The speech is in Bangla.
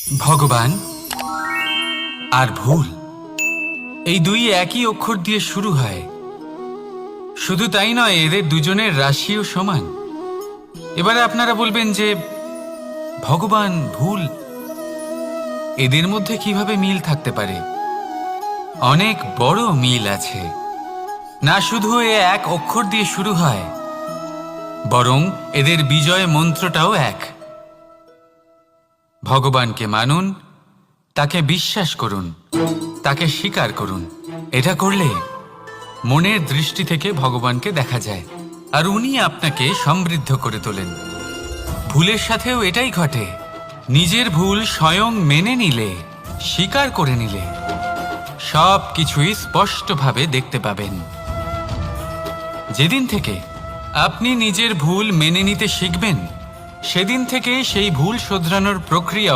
ভগবান আর ভুল এই দুই একই অক্ষর দিয়ে শুরু হয়। শুধু তাই নয়, এদের দুজনের রাশিও সমান। এবারে আপনারা বলবেন যে ভগবান ভুল, এদের মধ্যে কিভাবে মিল থাকতে পারে? অনেক বড় মিল আছে। না শুধু এ এক অক্ষর দিয়ে শুরু হয়, বরং এদের বিজয় মন্ত্রটাও এক। ভগবানকে মানুন, তাকে বিশ্বাস করুন, তাকে স্বীকার করুন। এটা করলে মনের দৃষ্টি থেকে ভগবানকে দেখা যায়, আর উনি আপনাকে সমৃদ্ধ করে তোলেন। ভুলের সাথেও এটাই ঘটে। নিজের ভুল স্বয়ং মেনে নিলে, স্বীকার করে নিলে সব কিছুই স্পষ্টভাবে দেখতে পাবেন। যেদিন থেকে আপনি নিজের ভুল মেনে নিতে শিখবেন, সেদিন থেকে সেই ভুল শোধরানোর প্রক্রিয়া